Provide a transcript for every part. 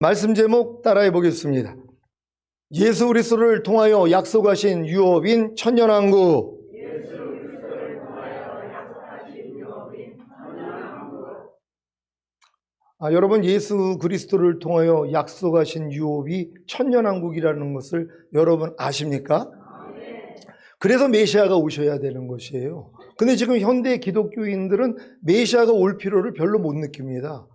말씀 제목 따라해 보겠습니다. 예수 그리스도를 통하여 약속하신 유업인 천년왕국. 여러분, 예수 그리스도를 통하여 약속하신 유업이 천년왕국이라는 것을 여러분 아십니까? 그래서 메시아가 오셔야 되는 것이에요. 근데 지금 현대 기독교인들은 메시아가 올 필요를 별로 못 느낍니다.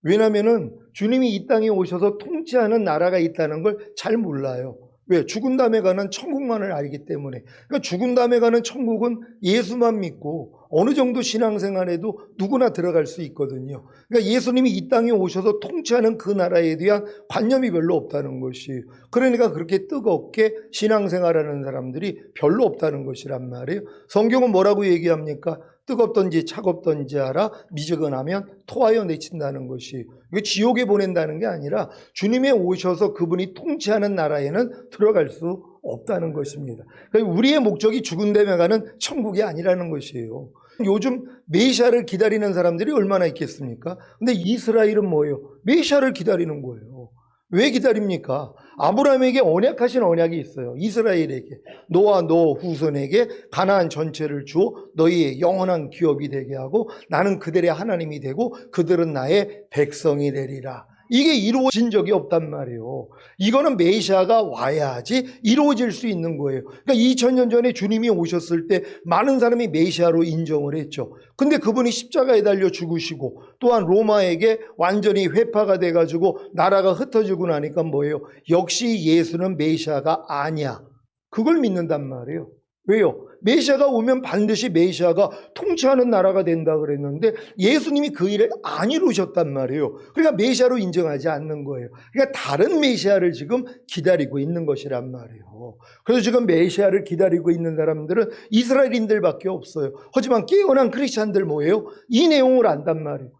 왜냐하면 주님이 이 땅에 오셔서 통치하는 나라가 있다는 걸 잘 몰라요. 왜? 죽은 다음에 가는 천국만을 알기 때문에. 그러니까 죽은 다음에 가는 천국은 예수만 믿고 어느 정도 신앙생활에도 누구나 들어갈 수 있거든요. 그러니까 예수님이 이 땅에 오셔서 통치하는 그 나라에 대한 관념이 별로 없다는 것이에요. 그러니까 그렇게 뜨겁게 신앙생활하는 사람들이 별로 없다는 것이란 말이에요. 성경은 뭐라고 얘기합니까? 뜨겁던지 차갑던지 알아 미지근하면 토하여 내친다는 것이, 이게 지옥에 보낸다는 게 아니라 주님이 오셔서 그분이 통치하는 나라에는 들어갈 수 없다는 것입니다. 그러니까 우리의 목적이 죽은 데에 가는 천국이 아니라는 것이에요. 요즘 메시아를 기다리는 사람들이 얼마나 있겠습니까? 근데 이스라엘은 뭐예요? 메시아를 기다리는 거예요. 왜 기다립니까? 아브라함에게 언약하신 언약이 있어요. 이스라엘에게, 너와 너 후손에게 가나안 전체를 주어 너희의 영원한 기업이 되게 하고 나는 그들의 하나님이 되고 그들은 나의 백성이 되리라. 이게 이루어진 적이 없단 말이에요. 이거는 메시아가 와야지 이루어질 수 있는 거예요. 그러니까 2000년 전에 주님이 오셨을 때 많은 사람이 메시아로 인정을 했죠. 근데 그분이 십자가에 달려 죽으시고 또한 로마에게 완전히 회파가 돼가지고 나라가 흩어지고 나니까 뭐예요? 역시 예수는 메시아가 아니야. 그걸 믿는단 말이에요. 왜요? 메시아가 오면 반드시 메시아가 통치하는 나라가 된다 그랬는데 예수님이 그 일을 안 이루셨단 말이에요. 그러니까 메시아로 인정하지 않는 거예요. 그러니까 다른 메시아를 지금 기다리고 있는 것이란 말이에요. 그래서 지금 메시아를 기다리고 있는 사람들은 이스라엘인들밖에 없어요. 하지만 깨어난 크리스찬들 뭐예요? 이 내용을 안단 말이에요.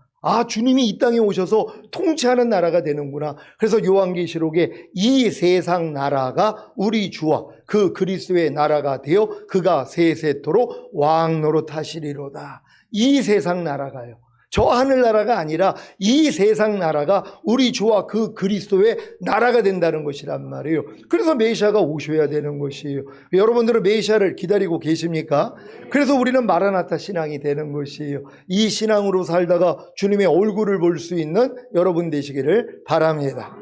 주님이 이 땅에 오셔서 통치하는 나라가 되는구나. 그래서 요한계시록에 이 세상 나라가 우리 주와 그 그리스도의 나라가 되어 그가 세세토록 왕노릇하시리로다. 이 세상 나라가요. 저 하늘나라가 아니라 이 세상 나라가 우리 주와 그 그리스도의 나라가 된다는 것이란 말이에요. 그래서 메시아가 오셔야 되는 것이에요. 여러분들은 메시아를 기다리고 계십니까? 그래서 우리는 마라나타 신앙이 되는 것이에요. 이 신앙으로 살다가 주님의 얼굴을 볼 수 있는 여러분 되시기를 바랍니다.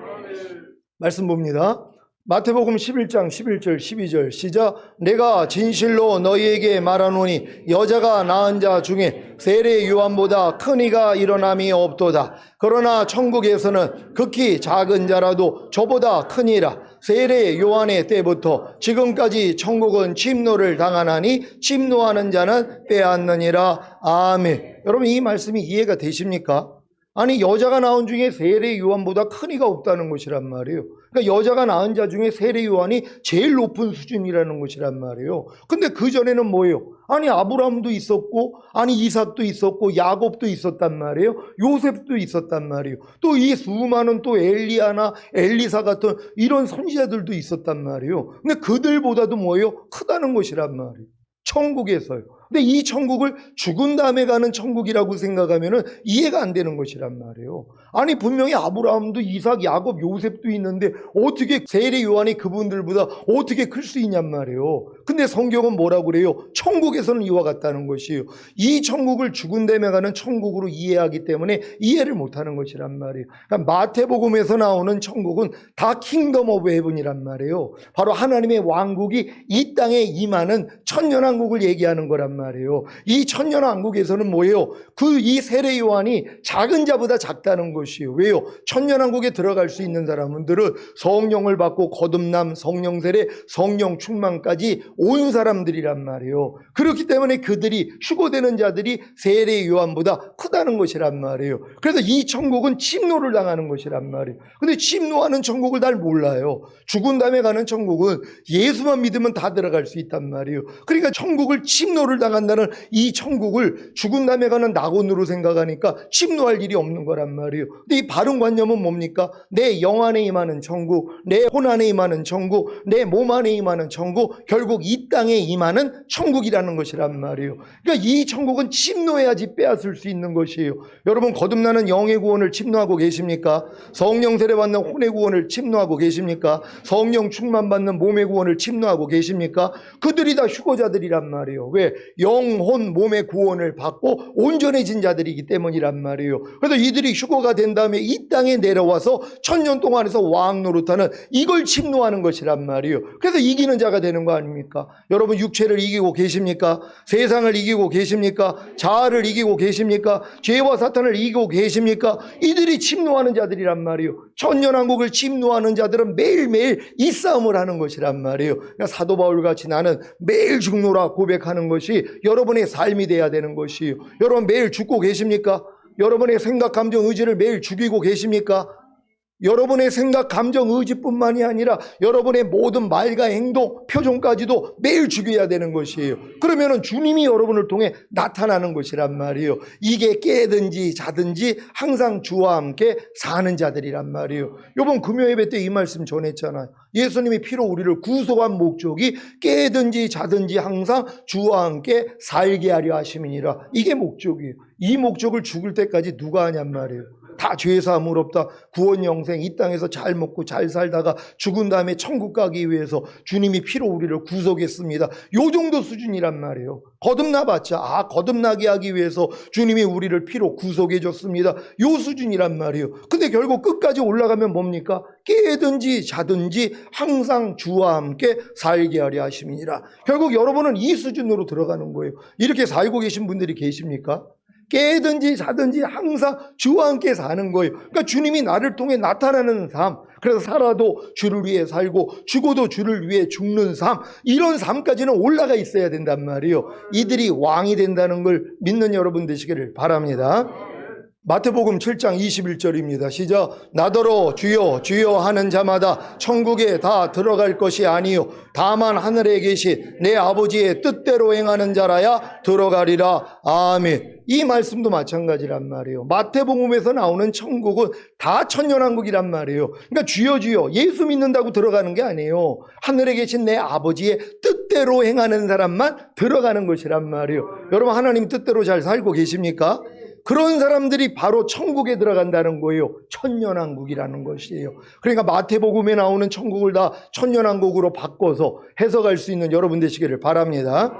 말씀 봅니다. 마태복음 11장 11절 12절 시작. 내가 진실로 너희에게 말하노니 여자가 낳은 자 중에 세례 요한보다 큰 이가 일어남이 없도다. 그러나 천국에서는 극히 작은 자라도 저보다 크니라. 세례 요한의 때부터 지금까지 천국은 침노를 당하나니 침노하는 자는 빼앗느니라. 아멘. 여러분, 이 말씀이 이해가 되십니까? 아니, 여자가 낳은 중에 세례 요한보다 큰 이가 없다는 것이란 말이에요. 그러니까 여자가 낳은 자 중에 세례 요한이 제일 높은 수준이라는 것이란 말이에요. 근데 그 전에는 뭐예요? 아니, 아브라함도 있었고, 아니, 이삭도 있었고, 야곱도 있었단 말이에요. 요셉도 있었단 말이에요. 또 이 수많은 또 엘리야나 엘리사 같은 이런 선지자들도 있었단 말이에요. 근데 그들보다도 뭐예요? 크다는 것이란 말이에요. 천국에서요. 근데 이 천국을 죽은 다음에 가는 천국이라고 생각하면은 이해가 안 되는 것이란 말이에요. 아니, 분명히 아브라함도 이삭, 야곱, 요셉도 있는데 어떻게 세례 요한이 그분들보다 어떻게 클 수 있냔 말이에요. 근데 성경은 뭐라고 그래요? 천국에서는 이와 같다는 것이에요. 이 천국을 죽은 다음에 가는 천국으로 이해하기 때문에 이해를 못하는 것이란 말이에요. 그러니까 마태복음에서 나오는 천국은 다 킹덤 오브 헤븐이란 말이에요. 바로 하나님의 왕국이 이 땅에 임하는 천년왕국을 얘기하는 거란 말이에요. 이 천년왕국에서는 뭐예요? 이 세례 요한이 작은 자보다 작다는 것이에요. 왜요? 천년왕국에 들어갈 수 있는 사람들은 성령을 받고 거듭남, 성령 세례, 성령 충만까지 온 사람들이란 말이에요. 그렇기 때문에 그들이 휴거되는 자들이 세례 요한보다 크다는 것이란 말이에요. 그래서 이 천국은 침노를 당하는 것이란 말이에요. 근데 침노하는 천국을 잘 몰라요. 죽은 다음에 가는 천국은 예수만 믿으면 다 들어갈 수 있단 말이에요. 그러니까 천국을 침노를 당한다는 이 천국을 죽은 다음에 가는 낙원으로 생각하니까 침노할 일이 없는 거란 말이에요. 근데 이 바른 관념은 뭡니까? 내 영 안에 임하는 천국, 내 혼 안에 임하는 천국, 내 몸 안에 임하는 천국, 결국 이 땅에 임하는 천국이라는 것이란 말이에요. 그러니까 이 천국은 침노해야지 빼앗을 수 있는 것이에요. 여러분, 거듭나는 영의 구원을 침노하고 계십니까? 성령 세례 받는 혼의 구원을 침노하고 계십니까? 성령 충만 받는 몸의 구원을 침노하고 계십니까? 그들이 다 휴거자들이란 말이에요. 왜? 영, 혼, 몸의 구원을 받고 온전해진 자들이기 때문이란 말이에요. 그래서 이들이 휴거가 된 다음에 이 땅에 내려와서 1000년 동안에서 왕 노릇하는 이걸 침노하는 것이란 말이에요. 그래서 이기는 자가 되는 거 아닙니까? 여러분, 육체를 이기고 계십니까? 세상을 이기고 계십니까? 자아를 이기고 계십니까? 죄와 사탄을 이기고 계십니까? 이들이 침노하는 자들이란 말이에요. 천년왕국을 침노하는 자들은 매일매일 이 싸움을 하는 것이란 말이에요. 그러니까 사도 바울같이 나는 매일 죽노라 고백하는 것이 여러분의 삶이 돼야 되는 것이에요. 여러분, 매일 죽고 계십니까? 여러분의 생각, 감정, 의지를 매일 죽이고 계십니까? 여러분의 생각, 감정, 의지뿐만이 아니라 여러분의 모든 말과 행동, 표정까지도 매일 죽여야 되는 것이에요. 그러면은 주님이 여러분을 통해 나타나는 것이란 말이에요. 이게 깨든지 자든지 항상 주와 함께 사는 자들이란 말이에요. 이번 금요예배 때 이 말씀 전했잖아요. 예수님이 피로 우리를 구속한 목적이 깨든지 자든지 항상 주와 함께 살게 하려 하심이니라. 이게 목적이에요. 이 목적을 죽을 때까지 누가 하냔 말이에요. 다 죄사함을 없다. 구원 영생 이 땅에서 잘 먹고 잘 살다가 죽은 다음에 천국 가기 위해서 주님이 피로 우리를 구속했습니다. 요 정도 수준이란 말이에요. 거듭나봤자 거듭나게 하기 위해서 주님이 우리를 피로 구속해 줬습니다. 요 수준이란 말이에요. 근데 결국 끝까지 올라가면 뭡니까? 깨든지 자든지 항상 주와 함께 살게 하려 하심이니라. 결국 여러분은 이 수준으로 들어가는 거예요. 이렇게 살고 계신 분들이 계십니까? 깨든지 자든지 항상 주와 함께 사는 거예요. 그러니까 주님이 나를 통해 나타나는 삶, 그래서 살아도 주를 위해 살고 죽어도 주를 위해 죽는 삶, 이런 삶까지는 올라가 있어야 된단 말이에요. 이들이 왕이 된다는 걸 믿는 여러분 되시기를 바랍니다. 마태복음 7장 21절입니다. 시작. 나더러 주여 주여 하는 자마다 천국에 다 들어갈 것이 아니요 다만 하늘에 계신 내 아버지의 뜻대로 행하는 자라야 들어가리라. 아멘. 이 말씀도 마찬가지란 말이에요. 마태복음에서 나오는 천국은 다 천년왕국이란 말이에요. 그러니까 주여 주여 예수 믿는다고 들어가는 게 아니에요. 하늘에 계신 내 아버지의 뜻대로 행하는 사람만 들어가는 것이란 말이에요. 여러분, 하나님 뜻대로 잘 살고 계십니까? 그런 사람들이 바로 천국에 들어간다는 거예요. 천년왕국이라는 것이에요. 그러니까 마태복음에 나오는 천국을 다 천년왕국으로 바꿔서 해석할 수 있는 여러분 되시기를 바랍니다.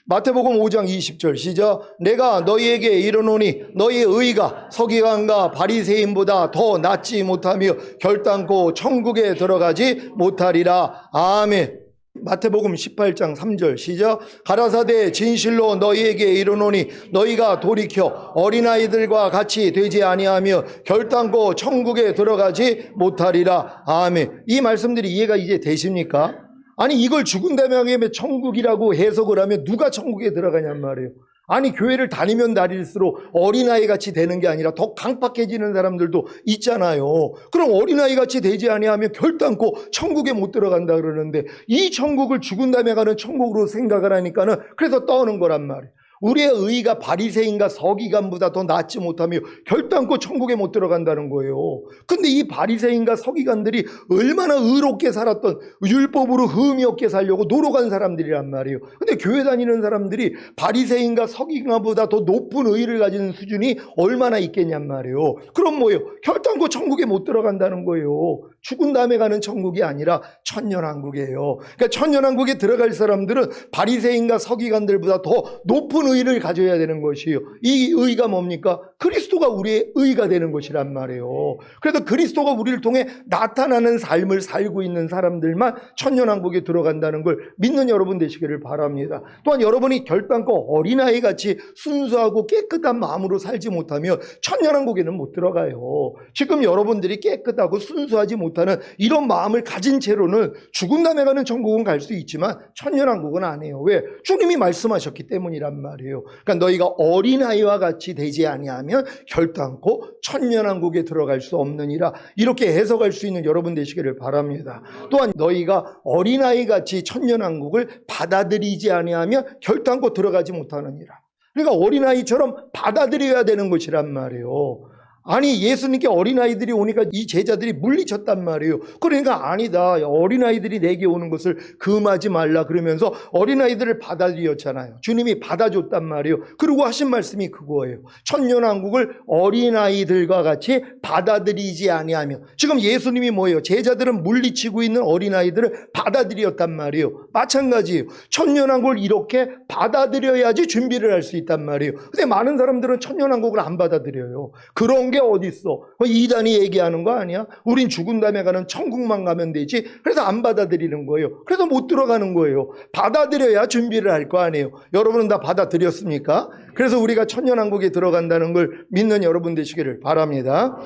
마태복음 5장 20절 시작. 내가 너희에게 이르노니 너희의 의가 서기관과 바리새인보다 더 낫지 못하며 결단코 천국에 들어가지 못하리라. 아멘. 마태복음 18장 3절 시작. 가라사대 진실로 너희에게 이르노니 너희가 돌이켜 어린아이들과 같이 되지 아니하며 결단코 천국에 들어가지 못하리라. 아멘. 이 말씀들이 이해가 이제 되십니까? 아니, 이걸 죽은 다음에 천국이라고 해석을 하면 누가 천국에 들어가냔 말이에요. 아니, 교회를 다니면 다닐수록 어린아이같이 되는 게 아니라 더 강팍해지는 사람들도 있잖아요. 그럼 어린아이같이 되지 아니하면 결단코 천국에 못 들어간다 그러는데, 이 천국을 죽은 다음에 가는 천국으로 생각을 하니까는 그래서 떠오는 거란 말이에요. 우리의 의가 바리새인과 서기관보다 더 낫지 못하며 결단코 천국에 못 들어간다는 거예요. 근데 이 바리새인과 서기관들이 얼마나 의롭게 살았던, 율법으로 흠이 없게 살려고 노력한 사람들이란 말이에요. 근데 교회 다니는 사람들이 바리새인과 서기관보다 더 높은 의를 가진 수준이 얼마나 있겠냔 말이에요. 그럼 뭐예요? 결단코 천국에 못 들어간다는 거예요. 죽은 다음에 가는 천국이 아니라 천년왕국이에요. 그러니까 천년왕국에 들어갈 사람들은 바리새인과 서기관들보다 더 높은 의를 가져야 되는 것이에요. 이 의가 뭡니까? 그리스도가 우리의 의가 되는 것이란 말이에요. 그래서 그리스도가 우리를 통해 나타나는 삶을 살고 있는 사람들만 천년왕국에 들어간다는 걸 믿는 여러분 되시기를 바랍니다. 또한 여러분이 결단코 어린아이같이 순수하고 깨끗한 마음으로 살지 못하면 천년왕국에는 못 들어가요. 지금 여러분들이 깨끗하고 순수하지 못하는 이런 마음을 가진 채로는 죽은 다음에 가는 천국은 갈 수 있지만 천년왕국은 아니에요. 왜? 주님이 말씀하셨기 때문이란 말이에요. 말이에요. 그러니까 너희가 어린아이와 같이 되지 아니하면 결단코 천년왕국에 들어갈 수 없느니라. 이렇게 해석할 수 있는 여러분 되시기를 바랍니다. 또한 너희가 어린아이 같이 천년왕국을 받아들이지 아니하면 결단코 들어가지 못하느니라. 그러니까 어린아이처럼 받아들여야 되는 것이란 말이에요. 아니 예수님께 어린아이들이 오니까 이 제자들이 물리쳤단 말이에요. 그러니까 아니다, 어린아이들이 내게 오는 것을 금하지 말라 그러면서 어린아이들을 받아들였잖아요. 주님이 받아줬단 말이에요. 그리고 하신 말씀이 그거예요. 천년왕국을 어린아이들과 같이 받아들이지 아니하며, 지금 예수님이 뭐예요? 제자들은 물리치고 있는 어린아이들을 받아들였단 말이에요. 마찬가지예요. 천년왕국을 이렇게 받아들여야지 준비를 할 수 있단 말이에요. 근데 많은 사람들은 천년왕국을 안 받아들여요. 그런 게 어디 있어? 이단이 얘기하는 거 아니야? 우린 죽은 다음에 가는 천국만 가면 되지. 그래서 안 받아들이는 거예요. 그래서 못 들어가는 거예요. 받아들여야 준비를 할 거 아니에요. 여러분은 다 받아들였습니까? 그래서 우리가 천년왕국에 들어간다는 걸 믿는 여러분 되시기를 바랍니다.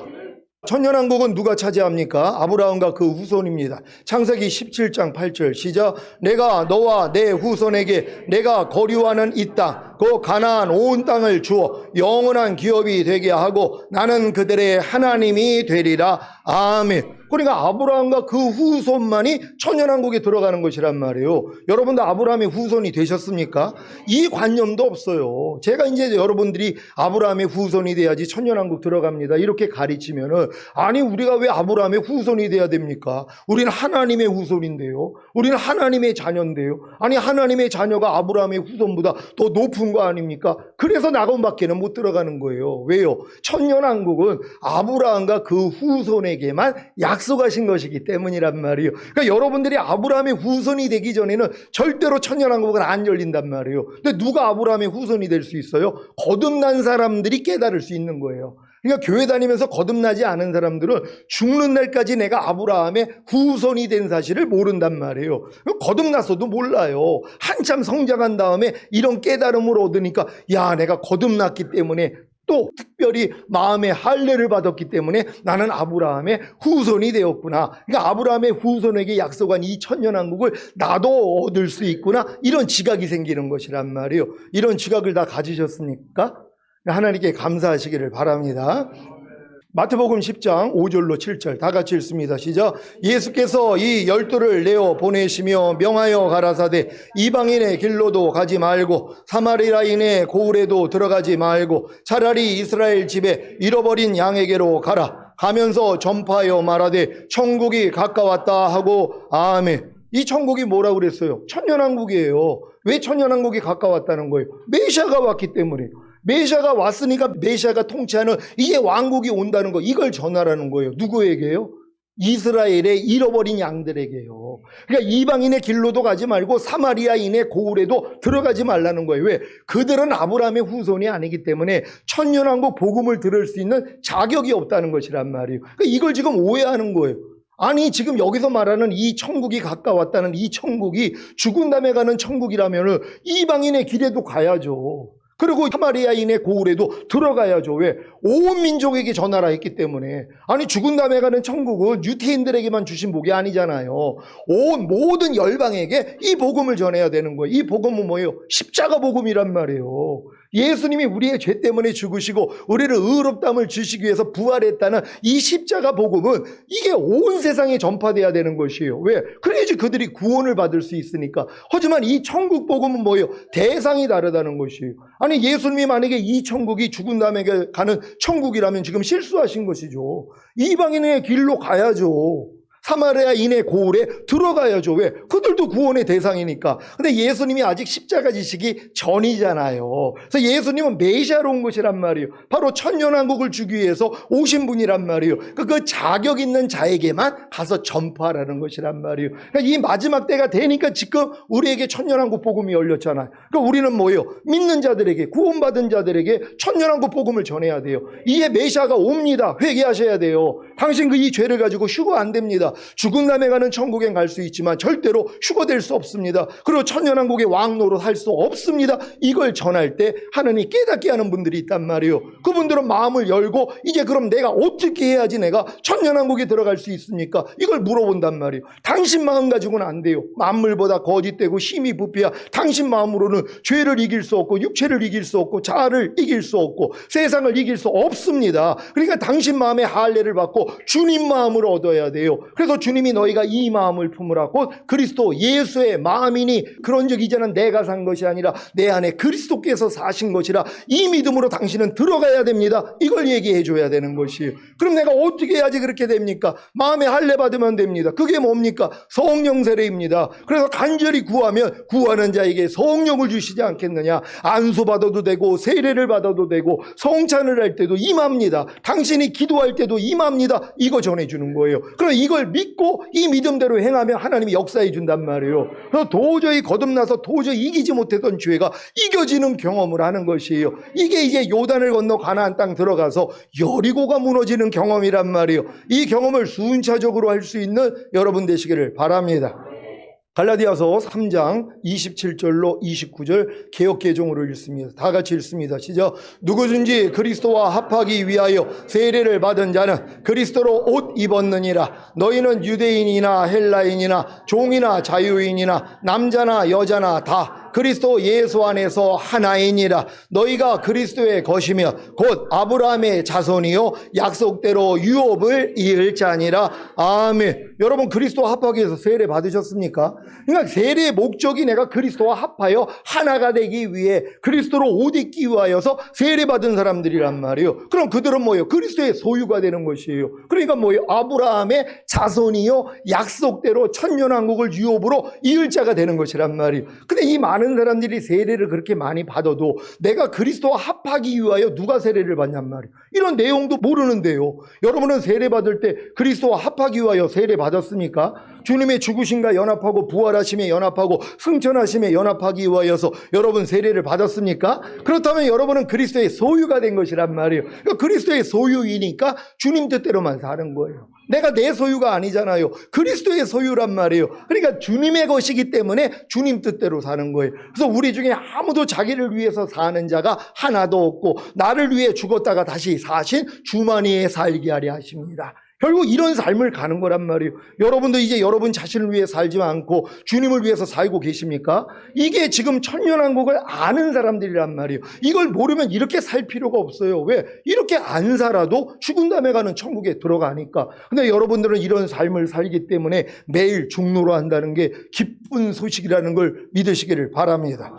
천년왕국은 누가 차지합니까? 아브라함과 그 후손입니다. 창세기 17장 8절 시작. 내가 너와 내 후손에게 내가 거류하는 이 땅, 그 가나안 온 땅을 주어 영원한 기업이 되게 하고 나는 그들의 하나님이 되리라. 아멘. 그러니까 아브라함과 그 후손만이 천년왕국에 들어가는 것이란 말이에요. 여러분도 아브라함의 후손이 되셨습니까? 이 관념도 없어요. 제가 이제 여러분들이 아브라함의 후손이 돼야지 천년왕국 들어갑니다 이렇게 가르치면은, 아니 우리가 왜 아브라함의 후손이 돼야 됩니까? 우리는 하나님의 후손인데요. 우리는 하나님의 자녀인데요. 아니 하나님의 자녀가 아브라함의 후손보다 더 높은 거 아닙니까? 그래서 낙원밖에는 못 들어가는 거예요. 왜요? 천년왕국은 아브라함과 그 후손에게만 약속하신 것이기 때문이란 말이에요. 그러니까 여러분들이 아브라함의 후손이 되기 전에는 절대로 천년왕국은 안 열린단 말이에요. 근데 누가 아브라함의 후손이 될 수 있어요? 거듭난 사람들이 깨달을 수 있는 거예요. 그러니까 교회 다니면서 거듭나지 않은 사람들은 죽는 날까지 내가 아브라함의 후손이 된 사실을 모른단 말이에요. 거듭났어도 몰라요. 한참 성장한 다음에 이런 깨달음을 얻으니까, 야, 내가 거듭났기 때문에, 또 특별히 마음의 할례를 받았기 때문에 나는 아브라함의 후손이 되었구나. 그러니까 아브라함의 후손에게 약속한 이 천년왕국을 나도 얻을 수 있구나. 이런 지각이 생기는 것이란 말이에요. 이런 지각을 다 가지셨습니까? 하나님께 감사하시기를 바랍니다. 마태복음 10장 5절로 7절 다 같이 읽습니다. 시작. 예수께서 이 12를 내어 보내시며 명하여 가라사대 이방인의 길로도 가지 말고 사마리아인의 고을에도 들어가지 말고 차라리 이스라엘 집에 잃어버린 양에게로 가라. 가면서 전파하여 말하되 천국이 가까웠다 하고 아멘. 이 천국이 뭐라고 그랬어요? 천년왕국이에요. 왜 천년왕국이 가까웠다는 거예요? 메시아가 왔기 때문에. 메시아가 왔으니까 메시아가 통치하는 이제 왕국이 온다는 거, 이걸 전하라는 거예요. 누구에게요? 이스라엘의 잃어버린 양들에게요. 그러니까 이방인의 길로도 가지 말고 사마리아인의 고을에도 들어가지 말라는 거예요. 왜? 그들은 아브라함의 후손이 아니기 때문에 천년왕국 복음을 들을 수 있는 자격이 없다는 것이란 말이에요. 그러니까 이걸 지금 오해하는 거예요. 아니 지금 여기서 말하는 이 천국이 가까웠다는 이 천국이 죽은 다음에 가는 천국이라면 이방인의 길에도 가야죠. 그리고 사마리아인의 고을에도 들어가야죠. 왜? 온 민족에게 전하라 했기 때문에. 아니 죽은 다음에 가는 천국은 유태인들에게만 주신 복이 아니잖아요. 온 모든 열방에게 이 복음을 전해야 되는 거예요. 이 복음은 뭐예요? 십자가 복음이란 말이에요. 예수님이 우리의 죄 때문에 죽으시고 우리를 의롭다함을 주시기 위해서 부활했다는 이 십자가 복음은 이게 온 세상에 전파돼야 되는 것이에요. 왜? 그래야지 그들이 구원을 받을 수 있으니까. 하지만 이 천국 복음은 뭐예요? 대상이 다르다는 것이에요. 아니 예수님이 만약에 이 천국이 죽은 다음에 가는 천국이라면 지금 실수하신 것이죠. 이방인의 길로 가야죠. 사마리아인의 고을에 들어가야죠. 왜? 그들도 구원의 대상이니까. 근데 예수님이 아직 십자가 지시기 전이잖아요. 그래서 예수님은 메시아로 온 것이란 말이에요. 바로 천년왕국을 주기 위해서 오신 분이란 말이에요. 그 자격 있는 자에게만 가서 전파하라는 것이란 말이에요. 그러니까 이 마지막 때가 되니까 지금 우리에게 천년왕국 복음이 열렸잖아요. 그러니까 우리는 뭐예요? 믿는 자들에게, 구원받은 자들에게 천년왕국 복음을 전해야 돼요. 이에 메시아가 옵니다. 회개하셔야 돼요. 당신 그 이 죄를 가지고 휴거 안 됩니다. 죽은 다음에 가는 천국엔 갈 수 있지만 절대로 휴거될 수 없습니다. 그리고 천년왕국의 왕노릇 할 수 없습니다. 이걸 전할 때 하나님이 깨닫게 하는 분들이 있단 말이에요. 그분들은 마음을 열고 이제 그럼 내가 어떻게 해야지 내가 천년왕국에 들어갈 수 있습니까? 이걸 물어본단 말이에요. 당신 마음 가지고는 안 돼요. 만물보다 거짓되고 힘이 부패야. 당신 마음으로는 죄를 이길 수 없고 육체를 이길 수 없고 자아를 이길 수 없고 세상을 이길 수 없습니다. 그러니까 당신 마음에 할례를 받고 주님 마음을 얻어야 돼요. 그래서 주님이 너희가 이 마음을 품으라 곧 그리스도 예수의 마음이니 그런 적 이제는 내가 산 것이 아니라 내 안에 그리스도께서 사신 것이라 이 믿음으로 당신은 들어가야 됩니다. 이걸 얘기해 줘야 되는 것이에요. 그럼 내가 어떻게 해야지 그렇게 됩니까? 마음에 할례 받으면 됩니다. 그게 뭡니까? 성령 세례입니다. 그래서 간절히 구하면 구하는 자에게 성령을 주시지 않겠느냐. 안수 받아도 되고 세례를 받아도 되고 성찬을 할 때도 임합니다. 당신이 기도할 때도 임합니다. 이거 전해주는 거예요. 그럼 이걸 믿고 이 믿음대로 행하면 하나님이 역사해 준단 말이에요. 그래서 도저히 거듭나서 도저히 이기지 못했던 죄가 이겨지는 경험을 하는 것이에요. 이게 이제 요단을 건너 가나안 땅 들어가서 여리고가 무너지는 경험이란 말이에요. 이 경험을 순차적으로 할 수 있는 여러분 되시기를 바랍니다. 갈라디아서 3장 27절로 29절 개역개정으로 읽습니다. 다 같이 읽습니다. 시작. 누구든지 그리스도와 합하기 위하여 세례를 받은 자는 그리스도로 옷 입었느니라. 너희는 유대인이나 헬라인이나 종이나 자유인이나 남자나 여자나 다 그리스도 예수 안에서 하나이니라. 너희가 그리스도의 것이며 곧 아브라함의 자손이요 약속대로 유업을 이을 자니라. 아멘. 여러분 그리스도와 합하기 위해서 세례 받으셨습니까? 그러니까 세례의 목적이 내가 그리스도와 합하여 하나가 되기 위해 그리스도로 옷 입기 위하여서 세례 받은 사람들이란 말이에요. 그럼 그들은 뭐예요? 그리스도의 소유가 되는 것이에요. 그러니까 뭐예요? 아브라함의 자손이요 약속대로 천년왕국을 유업으로 이을 자가 되는 것이란 말이에요. 근데 이 많은 사람들이 세례를 그렇게 많이 받아도 내가 그리스도와 합하기 위하여 누가 세례를 받냔 말이에요. 이런 내용도 모르는데요. 여러분은 세례 받을 때 그리스도와 합하기 위하여 세례 받았습니까? 주님의 죽으심과 연합하고 부활하심에 연합하고 승천하심에 연합하기 위하여서 여러분 세례를 받았습니까? 그렇다면 여러분은 그리스도의 소유가 된 것이란 말이에요. 그러니까 그리스도의 소유이니까 주님 뜻대로만 사는 거예요. 내가 내 소유가 아니잖아요. 그리스도의 소유란 말이에요. 그러니까 주님의 것이기 때문에 주님 뜻대로 사는 거예요. 그래서 우리 중에 아무도 자기를 위해서 사는 자가 하나도 없고 나를 위해 죽었다가 다시 사신 주만이에 살게 하려 하십니다. 결국 이런 삶을 가는 거란 말이에요. 여러분도 이제 여러분 자신을 위해 살지 않고 주님을 위해서 살고 계십니까? 이게 지금 천년왕국을 아는 사람들이란 말이에요. 이걸 모르면 이렇게 살 필요가 없어요. 왜? 이렇게 안 살아도 죽은 다음에 가는 천국에 들어가니까. 근데 여러분들은 이런 삶을 살기 때문에 매일 중노로 한다는 게 기쁜 소식이라는 걸 믿으시기를 바랍니다.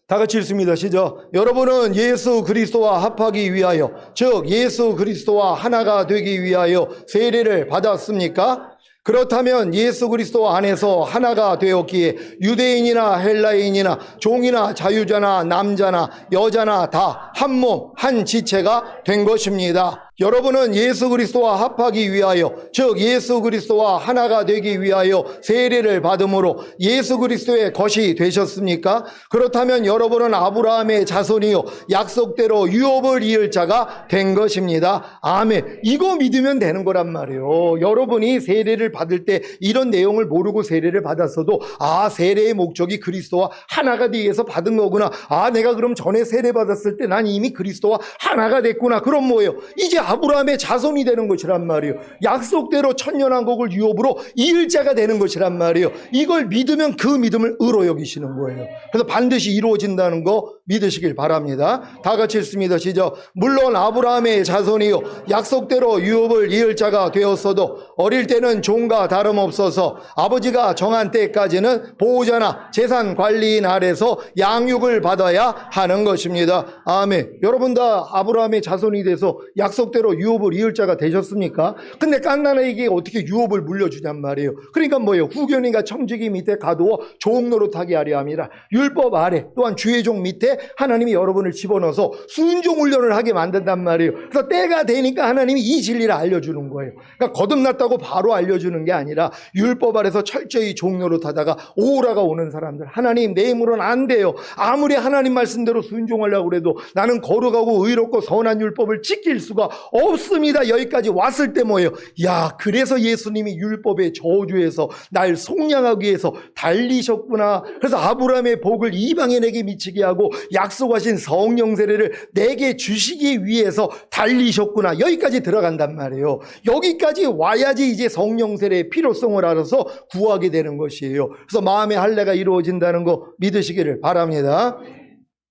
다 같이 읽습니다. 시작. 여러분은 예수 그리스도와 합하기 위하여 즉 예수 그리스도와 하나가 되기 위하여 세례를 받았습니까? 그렇다면 예수 그리스도 안에서 하나가 되었기에 유대인이나 헬라인이나 종이나 자유자나 남자나 여자나 다 한 몸, 한 지체가 된 것입니다. 여러분은 예수 그리스도와 합하기 위하여 즉 예수 그리스도와 하나가 되기 위하여 세례를 받음으로 예수 그리스도의 것이 되셨습니까? 그렇다면 여러분은 아브라함의 자손이요 약속대로 유업을 이을 자가 된 것입니다. 아멘. 이거 믿으면 되는 거란 말이에요. 여러분이 세례를 받을 때 이런 내용을 모르고 세례를 받았어도 아 세례의 목적이 그리스도와 하나가 되기 위해서 받은 거구나. 아 내가 그럼 전에 세례 받았을 때 난 이미 그리스도와 하나가 됐구나. 그럼 뭐예요? 이제 아브라함의 자손이 되는 것이란 말이에요. 약속대로 천년왕국을 유업으로 이을 자가 되는 것이란 말이에요. 이걸 믿으면 그 믿음을 의로 여기시는 거예요. 그래서 반드시 이루어진다는 거 믿으시길 바랍니다. 다 같이 읽습니다. 시작. 물론 아브라함의 자손이요 약속대로 유업을 이을 자가 되었어도 어릴 때는 종과 다름없어서 아버지가 정한 때까지는 보호자나 재산 관리인 아래서 양육을 받아야 하는 것입니다. 아멘. 여러분 다 아브라함의 자손이 돼서 약속대로 유업을 이을 자가 되셨습니까? 근데 깐나나에게 어떻게 유업을 물려주냔 말이에요. 그러니까 뭐예요? 후견인과 청지기 밑에 가두어 종노릇하게 하려 함이라. 율법 아래 또한 주의 종 밑에 하나님이 여러분을 집어넣어서 순종 훈련을 하게 만든단 말이에요. 그래서 때가 되니까 하나님이 이 진리를 알려주는 거예요. 그러니까 거듭났다고 바로 알려주는 게 아니라 율법 아래서 철저히 종노릇하다가 오라가 오는 사람들, 하나님 내 힘으로는 안 돼요. 아무리 하나님 말씀대로 순종하려고 해도 나는 거룩하고 의롭고 선한 율법을 지킬 수가 없습니다. 여기까지 왔을 때 뭐예요? 야, 그래서 예수님이 율법의 저주에서 날 속량하기 위해서 달리셨구나. 그래서 아브라함의 복을 이방인에게 미치게 하고 약속하신 성령 세례를 내게 주시기 위해서 달리셨구나. 여기까지 들어간단 말이에요. 여기까지 와야지 이제 성령 세례의 필요성을 알아서 구하게 되는 것이에요. 그래서 마음의 할례가 이루어진다는 거 믿으시기를 바랍니다.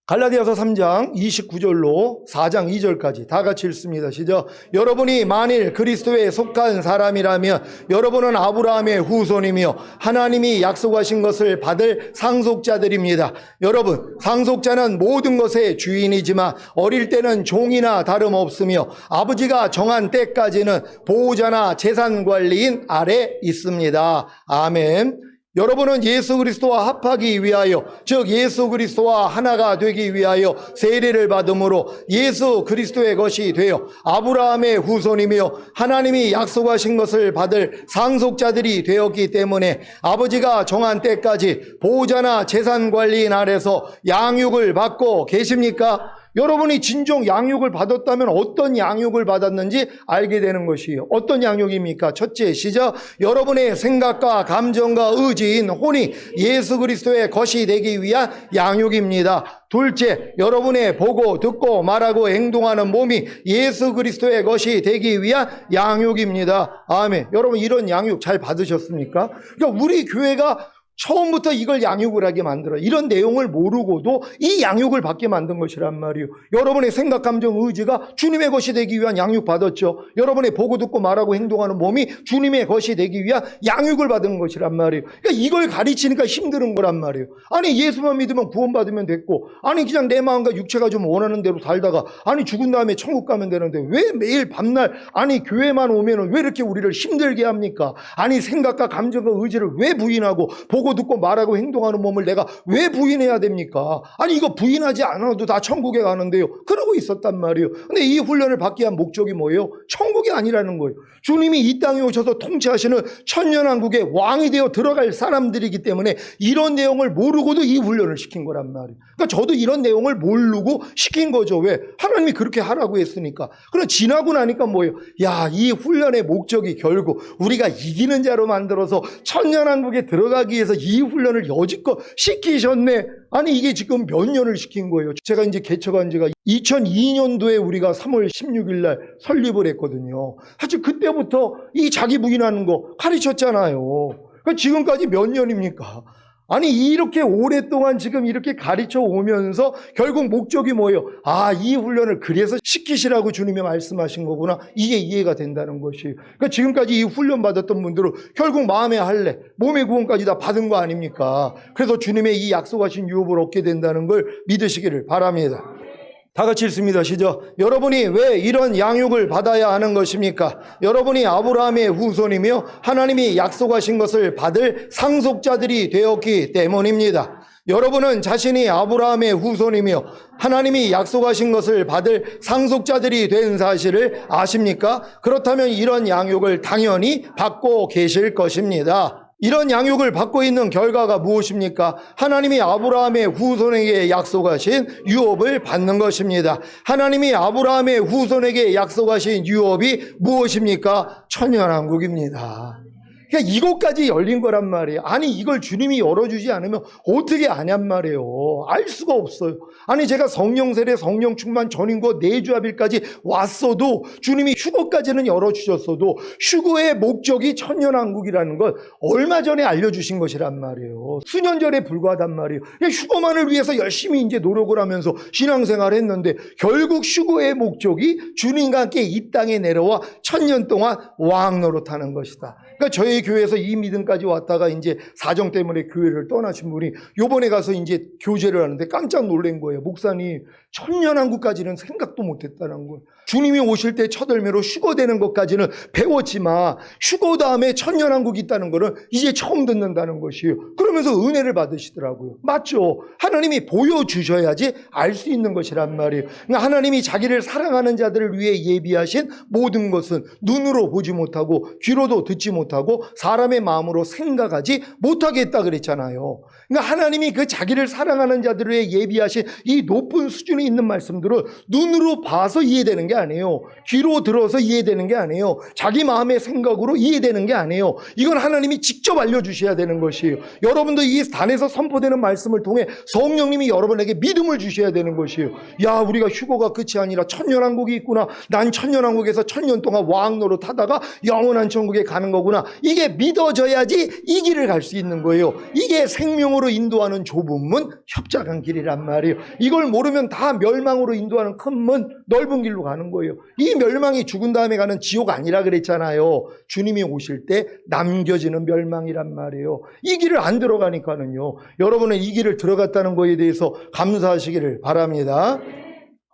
갈라디아서 3장 29절로 4장 2절까지 다 같이 읽습니다. 시작. 여러분이 만일 그리스도에 속한 사람이라면 여러분은 아브라함의 후손이며 하나님이 약속하신 것을 받을 상속자들입니다. 여러분, 상속자는 모든 것의 주인이지만 어릴 때는 종이나 다름없으며 아버지가 정한 때까지는 보호자나 재산관리인 아래 있습니다. 아멘. 여러분은 예수 그리스도와 합하기 위하여, 즉 예수 그리스도와 하나가 되기 위하여 세례를 받음으로 예수 그리스도의 것이 되어 아브라함의 후손이며 하나님이 약속하신 것을 받을 상속자들이 되었기 때문에 아버지가 정한 때까지 보호자나 재산관리인 아래서 양육을 받고 계십니까? 여러분이 진정 양육을 받았다면 어떤 양육을 받았는지 알게 되는 것이에요. 어떤 양육입니까? 첫째, 시작. 여러분의 생각과 감정과 의지인 혼이 예수 그리스도의 것이 되기 위한 양육입니다. 둘째, 여러분의 보고 듣고 말하고 행동하는 몸이 예수 그리스도의 것이 되기 위한 양육입니다. 아멘. 여러분, 이런 양육 잘 받으셨습니까? 그러니까 우리 교회가 처음부터 이걸 양육을 하게 만들어요. 이런 내용을 모르고도 이 양육을 받게 만든 것이란 말이에요. 여러분의 생각, 감정, 의지가 주님의 것이 되기 위한 양육 받았죠. 여러분의 보고 듣고 말하고 행동하는 몸이 주님의 것이 되기 위한 양육을 받은 것이란 말이에요. 그러니까 이걸 가르치니까 힘든 거란 말이에요. 아니, 예수만 믿으면 구원받으면 됐고, 아니 그냥 내 마음과 육체가 좀 원하는 대로 살다가, 아니 죽은 다음에 천국 가면 되는데 왜 매일 밤날 아니 교회만 오면은 왜 이렇게 우리를 힘들게 합니까? 아니 생각과 감정과 의지를 왜 부인하고 보고 듣고 말하고 행동하는 몸을 내가 왜 부인해야 됩니까? 아니 이거 부인하지 않아도 다 천국에 가는데요. 그러고 있었단 말이에요. 근데 이 훈련을 받기 위한 목적이 뭐예요? 천국이 아니라는 거예요. 주님이 이 땅에 오셔서 통치하시는 천년왕국의 왕이 되어 들어갈 사람들이기 때문에 이런 내용을 모르고도 이 훈련을 시킨 거란 말이에요. 그러니까 저도 이런 내용을 모르고 시킨 거죠. 왜? 하나님이 그렇게 하라고 했으니까. 그럼 지나고 나니까 뭐예요? 야, 이 훈련의 목적이 결국 우리가 이기는 자로 만들어서 천년왕국에 들어가기 위해서 이 훈련을 여지껏 시키셨네. 아니 이게 지금 몇 년을 시킨 거예요. 제가 이제 개척한 지가 2002년도에 우리가 3월 16일 날 설립을 했거든요. 사실 그때부터 이 자기 부인하는 거 가르쳤잖아요. 그러니까 지금까지 몇 년입니까? 아니 이렇게 오랫동안 지금 이렇게 가르쳐 오면서 결국 목적이 뭐예요? 아, 이 훈련을 그래서 시키시라고 주님이 말씀하신 거구나. 이게 이해가 된다는 것이에요. 그러니까 지금까지 이 훈련 받았던 분들은 결국 마음의 할례, 몸의 구원까지 다 받은 거 아닙니까? 그래서 주님의 이 약속하신 유업을 얻게 된다는 걸 믿으시기를 바랍니다. 다 같이 읽습니다. 시작. 여러분이 왜 이런 양육을 받아야 하는 것입니까? 여러분이 아브라함의 후손이며 하나님이 약속하신 것을 받을 상속자들이 되었기 때문입니다. 여러분은 자신이 아브라함의 후손이며 하나님이 약속하신 것을 받을 상속자들이 된 사실을 아십니까? 그렇다면 이런 양육을 당연히 받고 계실 것입니다. 이런 양육을 받고 있는 결과가 무엇입니까? 하나님이 아브라함의 후손에게 약속하신 유업을 받는 것입니다. 하나님이 아브라함의 후손에게 약속하신 유업이 무엇입니까? 천년왕국입니다. 그러니까 이것까지 열린 거란 말이에요. 아니 이걸 주님이 열어주지 않으면 어떻게 아냔 말이에요. 알 수가 없어요. 아니 제가 성령 세례, 성령 충만, 전인거, 내주합일까지 왔어도 주님이 휴거까지는 열어주셨어도 휴거의 목적이 천년왕국이라는 걸 얼마 전에 알려주신 것이란 말이에요. 수년 전에 불과하단 말이에요. 휴거만을 위해서 열심히 이제 노력을 하면서 신앙생활을 했는데 결국 휴거의 목적이 주님과 함께 이 땅에 내려와 천년 동안 왕 노릇하는 것이다. 그러니까 저희 교회에서 이 믿음까지 왔다가 이제 사정 때문에 교회를 떠나신 분이 요번에 가서 이제 교제를 하는데 깜짝 놀란 거예요. 목사님, 천년왕국까지는 생각도 못했다는 거예요. 주님이 오실 때 첫 열매로 휴거되는 것까지는 배웠지만 휴거 다음에 천년왕국이 있다는 거는 이제 처음 듣는다는 것이에요. 그러면서 은혜를 받으시더라고요. 맞죠? 하나님이 보여주셔야지 알 수 있는 것이란 말이에요. 그러니까 하나님이 자기를 사랑하는 자들을 위해 예비하신 모든 것은 눈으로 보지 못하고 귀로도 듣지 못하고 사람의 마음으로 생각하지 못하게 했다 그랬잖아요. 그러니까 하나님이 그 자기를 사랑하는 자들을 위해 예비하신 이 높은 수준에 있는 말씀들을 눈으로 봐서 이해되는 게 아니에요. 귀로 들어서 이해되는 게 아니에요. 자기 마음의 생각으로 이해되는 게 아니에요. 이건 하나님이 직접 알려주셔야 되는 것이에요. 여러분도 이 단에서 선포되는 말씀을 통해 성령님이 여러분에게 믿음을 주셔야 되는 것이에요. 야, 우리가 휴거가 끝이 아니라 천년왕국이 있구나. 난 천년왕국에서 천년 동안 왕노로 타다가 영원한 천국에 가는 거구나. 이게 믿어져야지 이 길을 갈 수 있는 거예요. 이게 생명으로 인도하는 좁은 문, 협착한 길이란 말이에요. 이걸 모르면 다 멸망으로 인도하는 큰 문, 넓은 길로 가는 거예요. 이 멸망이 죽은 다음에 가는 지옥 아니라 그랬잖아요. 주님이 오실 때 남겨지는 멸망이란 말이에요. 이 길을 안 들어가니까는요. 여러분은 이 길을 들어갔다는 거에 대해서 감사하시기를 바랍니다.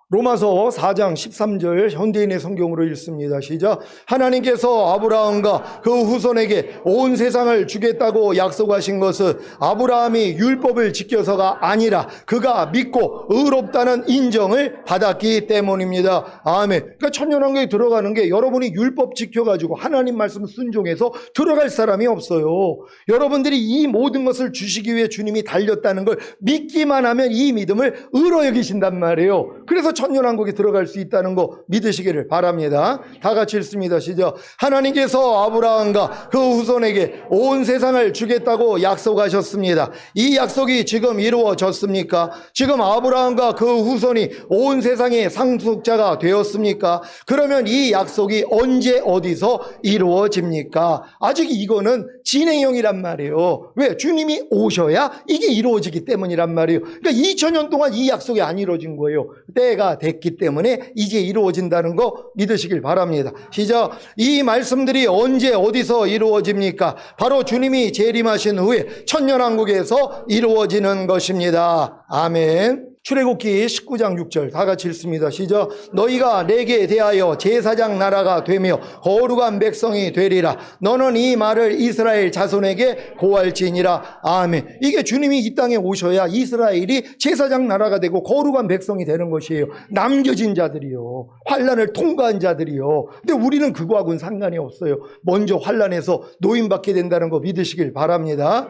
로마서 4장 13절 현대인의 성경으로 읽습니다. 시작. 하나님께서 아브라함과 그 후손에게 온 세상을 주겠다고 약속하신 것은 아브라함이 율법을 지켜서가 아니라 그가 믿고 의롭다는 인정을 받았기 때문입니다. 아멘. 그러니까 천년왕국에 들어가는 게 여러분이 율법 지켜가지고 하나님 말씀 순종해서 들어갈 사람이 없어요. 여러분들이 이 모든 것을 주시기 위해 주님이 달렸다는 걸 믿기만 하면 이 믿음을 의로 여기신단 말이에요. 그래서 천년왕국에 들어갈 수 있다는 거 믿으시기를 바랍니다. 다 같이 읽습니다. 시작. 하나님께서 아브라함과 그 후손에게 온 세상을 주겠다고 약속하셨습니다. 이 약속이 지금 이루어졌습니까? 지금 아브라함과 그 후손이 온 세상의 상속자가 되었습니까? 그러면 이 약속이 언제 어디서 이루어집니까? 아직 이거는 진행형이란 말이에요. 왜? 주님이 오셔야 이게 이루어지기 때문이란 말이에요. 그러니까 2000년 동안 이 약속이 안 이루어진 거예요. 때가 됐기 때문에 이제 이루어진다는 거 믿으시길 바랍니다. 시작. 이 말씀들이 언제 어디서 이루어집니까? 바로 주님이 재림하신 후에 천년왕국에서 이루어지는 것입니다. 아멘. 출애굽기 19장 6절 다 같이 읽습니다. 시작. 너희가 내게 대하여 제사장 나라가 되며 거룩한 백성이 되리라. 너는 이 말을 이스라엘 자손에게 고할지니라. 아멘. 이게 주님이 이 땅에 오셔야 이스라엘이 제사장 나라가 되고 거룩한 백성이 되는 것이에요. 남겨진 자들이요, 환난을 통과한 자들이요. 근데 우리는 그거하고는 상관이 없어요. 먼저 환난에서 노임받게 된다는 거 믿으시길 바랍니다.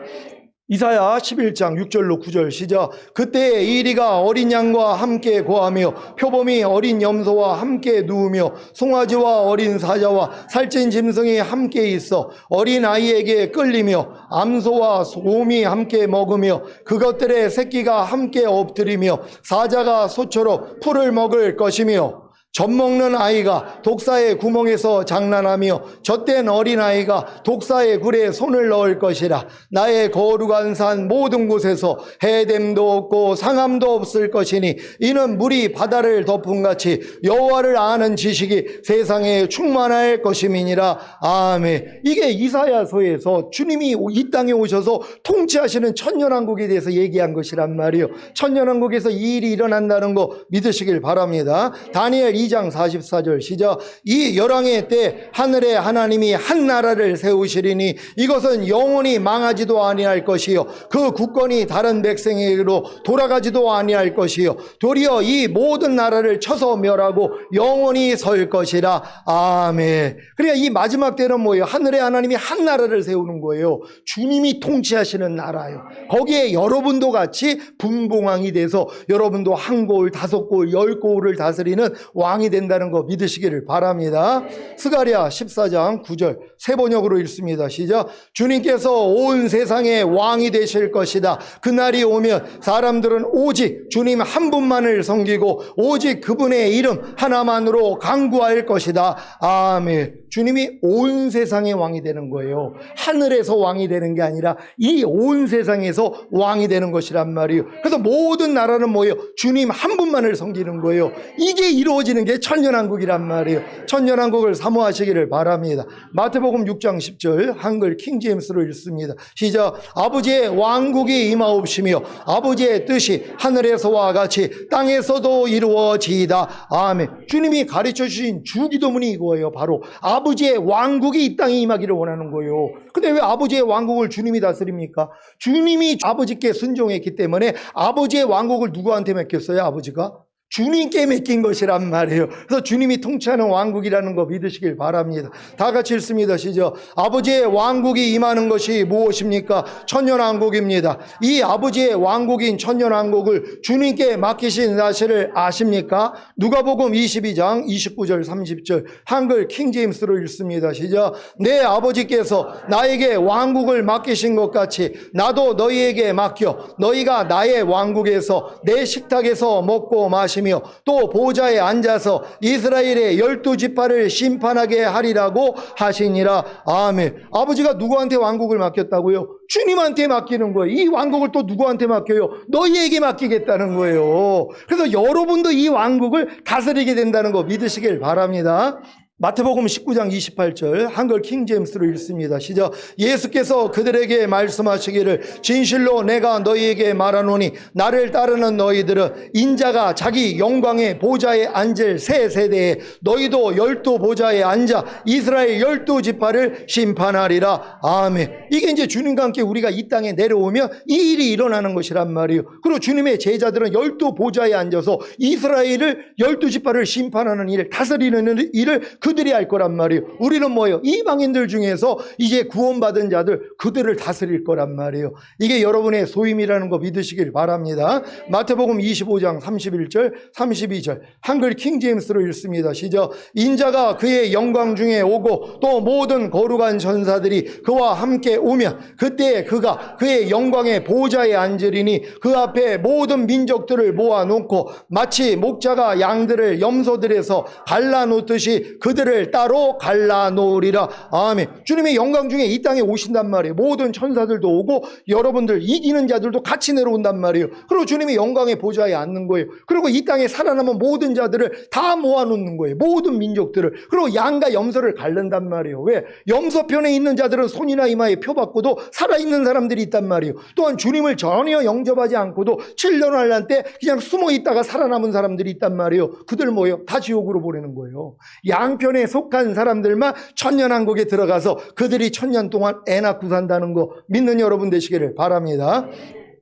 이사야 11장 6절로 9절 시작. 그때 이리가 어린 양과 함께 거하며 표범이 어린 염소와 함께 누우며 송아지와 어린 사자와 살찐 짐승이 함께 있어 어린 아이에게 끌리며 암소와 곰이 함께 먹으며 그것들의 새끼가 함께 엎드리며 사자가 소처럼 풀을 먹을 것이며 젖 먹는 아이가 독사의 구멍에서 장난하며 젖된 어린아이가 독사의 굴에 손을 넣을 것이라. 나의 거룩한 산 모든 곳에서 해됨도 없고 상함도 없을 것이니 이는 물이 바다를 덮음같이 여호와를 아는 지식이 세상에 충만할 것임이니라. 아멘. 이게 이사야서에서 주님이 이 땅에 오셔서 통치하시는 천년왕국에 대해서 얘기한 것이란 말이에요. 천년왕국에서 이 일이 일어난다는 거 믿으시길 바랍니다. 다니엘 2장 44절 시작. 이 열왕의 때 하늘에 하나님이 한 나라를 세우시리니 이것은 영원히 망하지도 아니할 것이요 그 국권이 다른 백성에게로 돌아가지도 아니할 것이요 도리어 이 모든 나라를 쳐서 멸하고 영원히 설 것이라. 아멘. 그러니까 이 마지막 때는 뭐예요? 하늘에 하나님이 한 나라를 세우는 거예요. 주님이 통치하시는 나라예요. 거기에 여러분도 같이 분봉왕이 돼서 여러분도 한 고을, 다섯 고을, 열 고을을 다스리는 왕이 된다는 거 믿으시기를 바랍니다. 스가랴 14장 9절 새 번역으로 읽습니다. 시작. 주님께서 온 세상의 왕이 되실 것이다. 그날이 오면 사람들은 오직 주님 한 분만을 섬기고 오직 그분의 이름 하나만으로 간구할 것이다. 아멘. 주님이 온 세상의 왕이 되는 거예요. 하늘에서 왕이 되는 게 아니라 이 온 세상에서 왕이 되는 것이란 말이에요. 그래서 모든 나라는 뭐예요? 주님 한 분만을 섬기는 거예요. 이게 이루어지는 게 천년왕국이란 말이에요. 천년왕국을 사모하시기를 바랍니다. 마태복음 6장 10절 한글 킹제임스로 읽습니다. 시작. 아버지의 왕국이 임하옵시며 아버지의 뜻이 하늘에서와 같이 땅에서도 이루어지이다. 아멘. 주님이 가르쳐 주신 주기도문이 이거예요. 바로 아버지의 왕국이 이 땅에 임하기를 원하는 거예요. 근데 왜 아버지의 왕국을 주님이 다스립니까? 주님이 아버지께 순종했기 때문에 아버지의 왕국을 누구한테 맡겼어요? 아버지가? 주님께 맡긴 것이란 말이에요. 그래서 주님이 통치하는 왕국이라는 거 믿으시길 바랍니다. 다 같이 읽습니다. 시죠. 아버지의 왕국이 임하는 것이 무엇입니까? 천년왕국입니다. 이 아버지의 왕국인 천년왕국을 주님께 맡기신 사실을 아십니까? 누가복음 22장 29절 30절 한글 킹제임스로 읽습니다. 시죠. 내 아버지께서 나에게 왕국을 맡기신 것 같이 나도 너희에게 맡겨 너희가 나의 왕국에서 내 식탁에서 먹고 마시며 또 보좌에 앉아서 이스라엘의 12지파를 심판하게 하리라고 하시니라. 아멘. 아버지가 누구한테 왕국을 맡겼다고요? 주님한테 맡기는 거예요. 이 왕국을 또 누구한테 맡겨요? 너희에게 맡기겠다는 거예요. 그래서 여러분도 이 왕국을 다스리게 된다는 거 믿으시길 바랍니다. 마태복음 19장 28절 한글 킹제임스로 읽습니다. 시작. 예수께서 그들에게 말씀하시기를 진실로 내가 너희에게 말하노니 나를 따르는 너희들은 인자가 자기 영광의 보좌에 앉을 새 세대에 너희도 12보좌에 앉아 이스라엘 12지파를 심판하리라. 아멘. 이게 이제 주님과 함께 우리가 이 땅에 내려오면 이 일이 일어나는 것이란 말이에요. 그리고 주님의 제자들은 12보좌에 앉아서 이스라엘을 12지파를 심판하는 일, 다스리는 일을 그들이 할 거란 말이에요. 우리는 뭐예요? 이방인들 중에서 이제 구원받은 자들, 그들을 다스릴 거란 말이에요. 이게 여러분의 소임이라는 거 믿으시길 바랍니다. 마태복음 25장 31절 32절 한글 킹제임스로 읽습니다. 시작. 인자가 그의 영광 중에 오고 또 모든 거룩한 전사들이 그와 함께 오면 그때 그가 그의 영광의 보좌에 앉으리니 그 앞에 모든 민족들을 모아놓고 마치 목자가 양들을 염소들에서 갈라놓듯이 그들을 따로 갈라놓으리라. 아멘. 주님의 영광 중에 이 땅에 오신단 말이에요. 모든 천사들도 오고 여러분들 이기는 자들도 같이 내려온단 말이에요. 그리고 주님의 영광의 보좌에 앉는 거예요. 그리고 이 땅에 살아남은 모든 자들을 다 모아놓는 거예요. 모든 민족들을. 그리고 양과 염소를 가른단 말이에요. 왜? 염소편에 있는 자들은 손이나 이마에 표 받고도 살아있는 사람들이 있단 말이에요. 또한 주님을 전혀 영접하지 않고도 7년환란 때 그냥 숨어 있다가 살아남은 사람들이 있단 말이에요. 그들 뭐예요? 다 지옥으로 보내는 거예요. 양편에 속한 사람들만 천년왕국에 들어가서 그들이 천년 동안 애 낳고 산다는 거 믿는 여러분 되시기를 바랍니다.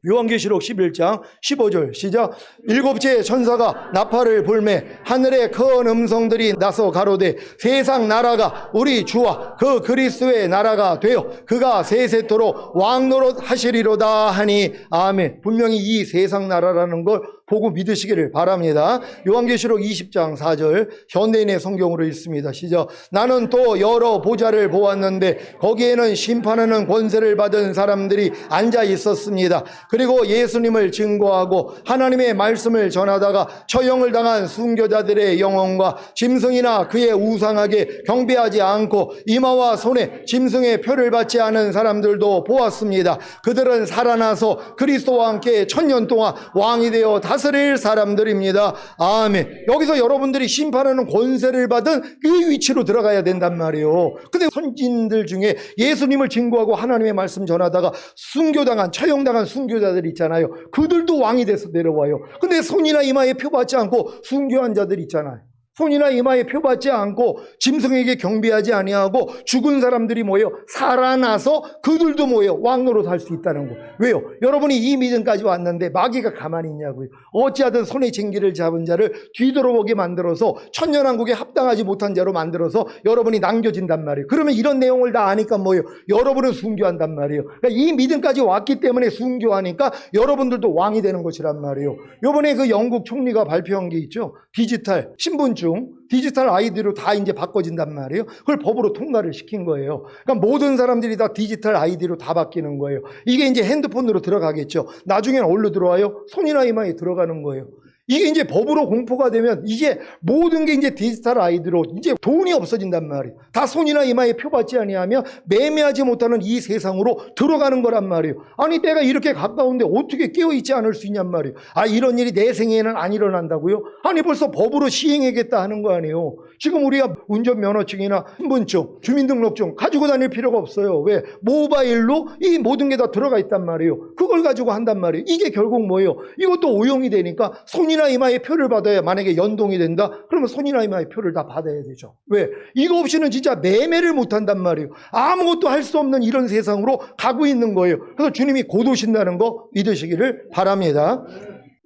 요한계시록 11장 15절 시작. 일곱째 천사가 나팔을 불매 하늘에 큰 음성들이 나서 가로되 세상 나라가 우리 주와 그 그리스도의 나라가 되어 그가 세세토록 왕노릇 하시리로다 하니. 아멘. 분명히 이 세상 나라라는 걸 보고 믿으시기를 바랍니다. 요한계시록 20장 4절 현대인의 성경으로 읽습니다. 시작. 나는 또 여러 보좌를 보았는데 거기에는 심판하는 권세를 받은 사람들이 앉아 있었습니다. 그리고 예수님을 증거하고 하나님의 말씀을 전하다가 처형을 당한 순교자들의 영혼과 짐승이나 그의 우상에게 경배하지 않고 이마와 손에 짐승의 표를 받지 않은 사람들도 보았습니다. 그들은 살아나서 그리스도와 함께 천년 동안 왕이 되어 다스릴 사람들입니다. 아멘. 여기서 여러분들이 심판하는 권세를 받은 그 위치로 들어가야 된단 말이에요. 근데 선진들 중에 예수님을 증거하고 하나님의 말씀 전하다가 순교당한 처형당한 순교자들 있잖아요. 그들도 왕이 돼서 내려와요. 근데 손이나 이마에 표 받지 않고 순교한 자들 있잖아요. 손이나 이마에 표 받지 않고 짐승에게 경배하지 아니하고 죽은 사람들이 뭐예요? 살아나서 그들도 뭐예요? 왕노릇 할 수 있다는 거. 왜요? 여러분이 이 믿음까지 왔는데 마귀가 가만히 있냐고요. 어찌하든 손에 쟁기를 잡은 자를 뒤돌아보게 만들어서 천년왕국에 합당하지 못한 자로 만들어서 여러분이 남겨진단 말이에요. 그러면 이런 내용을 다 아니까 뭐예요? 여러분은 순교한단 말이에요. 그러니까 이 믿음까지 왔기 때문에 순교하니까 여러분들도 왕이 되는 것이란 말이에요. 요번에 그 영국 총리가 발표한 게 있죠. 디지털 신분증 디지털 아이디로 다 이제 바꿔진단 말이에요. 그걸 법으로 통과를 시킨 거예요. 그러니까 모든 사람들이 다 디지털 아이디로 다 바뀌는 거예요. 이게 이제 핸드폰으로 들어가겠죠. 나중에는 어디로 들어와요? 손이나 이마에 들어가는 거예요. 이게 이제 법으로 공포가 되면 이제 모든 게 이제 디지털 아이디로 이제 돈이 없어진단 말이에요. 다 손이나 이마에 표 받지 아니하면 매매하지 못하는 이 세상으로 들어가는 거란 말이에요. 아니 때가 이렇게 가까운데 어떻게 깨어있지 않을 수 있냔 말이에요. 아 이런 일이 내 생에는 안 일어난다고요? 아니 벌써 법으로 시행하겠다 하는 거 아니에요. 지금 우리가 운전면허증이나 신분증, 주민등록증 가지고 다닐 필요가 없어요. 왜? 모바일로 이 모든 게 다 들어가 있단 말이에요. 그걸 가지고 한단 말이에요. 이게 결국 뭐예요? 이것도 오용이 되니까 손이나 이마에 표를 받아야 만약에 연동이 된다? 그러면 손이나 이마에 표를 다 받아야 되죠. 왜? 이거 없이는 진짜 매매를 못 한단 말이에요. 아무것도 할 수 없는 이런 세상으로 가고 있는 거예요. 그래서 주님이 곧 오신다는 거 믿으시기를 바랍니다.